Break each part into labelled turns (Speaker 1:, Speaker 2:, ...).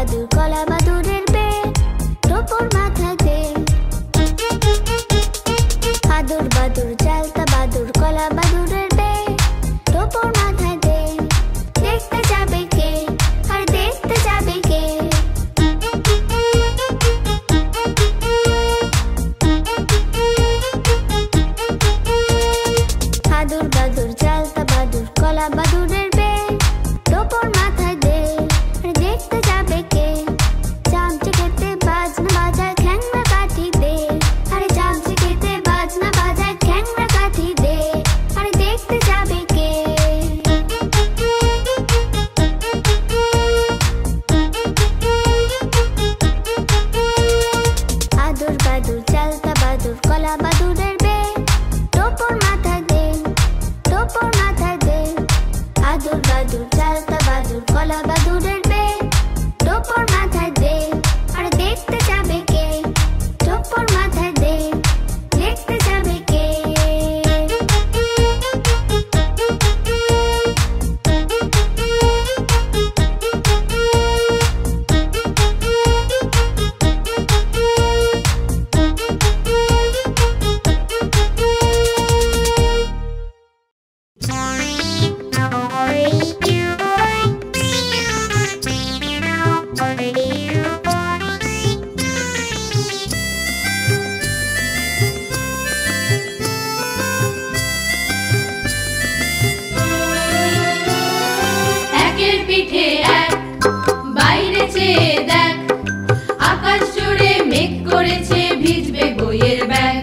Speaker 1: বাদুর কলা বাদুরের পেট টোপর মাথায় দে। আদুর বাদুর চালতা বাদুর কলা বাদুরের পেট টোপর মাথায় দে। দেখতে যাবে কে আর দেখতে যাবে কে? আদুর বাদুর চালতা বাদুর কলা বাদুরের পেট টোপর মাথায় দে। দেখতে যাবে কে? চামচিকেতে বাজনা বাজায় খ্যাংরা কাঠি দে। আরে চামচিকেতে বাজনা বাজায় খ্যাংরা কাঠি দে। আরে দেখতে যাবে কে? আদুর বাদুর চালতা বাদুর কলা বাদুরের পেট টোপর মাথায় দে। টোপর মাথায় দে। আদুর বাদুর চালতা বাদুর কলা বাদুরের পেট টোপর মাথায় দে। আরে দেখতে যাবে কে? টোপর মাথায় দে। দেখতে যাবে কে?
Speaker 2: একের পিঠে এক, বাইরে চেয়ে দেখ, আকাশ জুড়ে মেঘ করেছে ভিজবে বইয়ের ব্যাগ।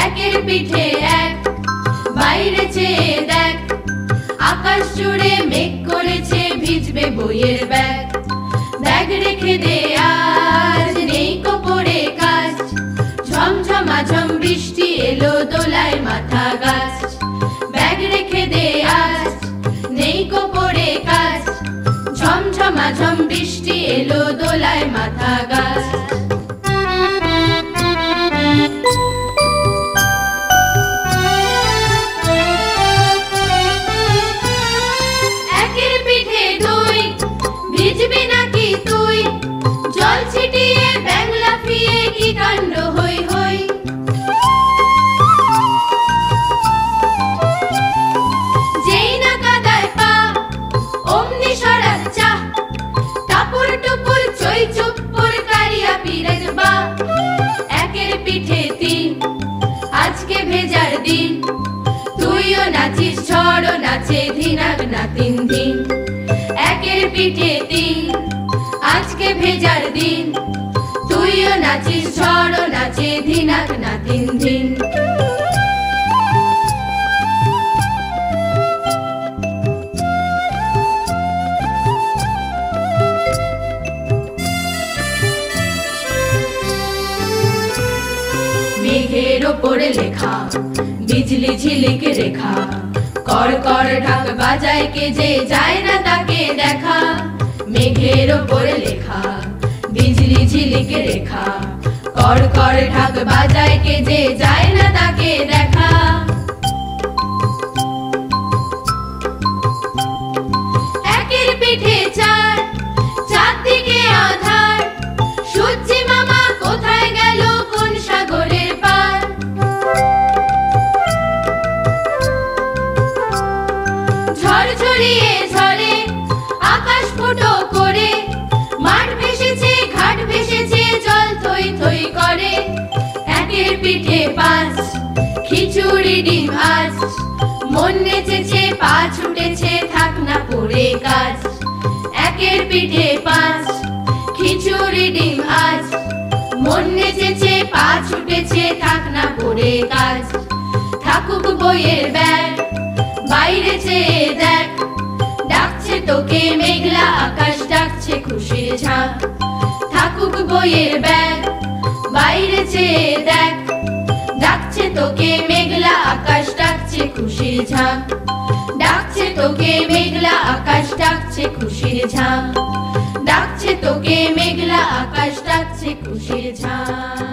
Speaker 2: একের পিঠে এক, বাইরে চেয়ে দেখ, আকাশ জুড়ে মেঘ করেছে ভিজবে বইয়ের ব্যাগ। ব্যাগ রেখে দে আজ, নেই কোপরে কাজ, ঝমঝমাঝম বৃষ্টি এলো দোলায় মাথা গাছ। ব্যাগ রেখে দে আজ, নেই কোপরে কাজ, ঝমঝমাঝম বৃষ্টি এলো দোলায় মাথা গাছ। একের পিঠে দুই, ভিজবি নাকি তুই, জল ছিটিয়ে ব্যাগ লাফিয়ে কি কাণ্ড হই হই। যেই না কাদায় পা, অমনি সরাত চা, টাপুর টুপুর চই চুপ্পুর কারিয়া পিরেক বা। একের পিঠে তিন, আজকে ভেজার দিন, তুইও নাচিস ঝড়ও নাচে ধিনাক না তিন দিন। একের পিঠে তিন, আজকে ভেজার দিন, তুইও নাচিস ঝড়ও নাচে ধিনাক না তিন দিন। মেঘের ওপরে লেখা, বিজলি ঝিলিক রেখা, কর কর ঢাক বাজায় কে যে যায় না তাকে দেখা। মেঘের ওপরে লেখা, বিজলি ঝিলিক রেখা, কর কর ঢাক বাজায় কে যে যায় না তাকে দেখা। একের পিঠে চার, চারদিকে আধার, সূর্যি মামা কোথায় গেল কোন সাগরের পার। ঝড় ঝরিয়ে ঝরে, আকাশ ফুটো করে, মাঠ ভেসেছে ঘাট ভেসেছে জল থই থই করে। একের পিঠে পাঁচ, খিচুড়ি ডিম আজ, মন নেচেছে পা ছুটেছে থাক না পড়ে কাজ। একের পিঠে পাঁচ, খিচুড়ি ডিম আজ, মন নেচেছে পা ছুটেছে থাক না পড়ে কাজ। থাকুক বইয়ের ব্যাগ, বাইরে চেয়ে দেখ, ডাকছে তোকে মেঘলা আকাশ, ডাকছে খুশির ঝাঁক। থাকুক বইয়ের ব্যাগ, বাইরে চেয়ে দেখ, ডাকছে তোকে মেঘলা আকাশ, ডাকছে খুশির ঝাঁক। ডাকছে তোকে মেঘলা আকাশ, ডাকছে খুশির ঝাঁক। ডাকছে তোকে মেঘলা আকাশ, ডাকছে খুশির ঝাঁক।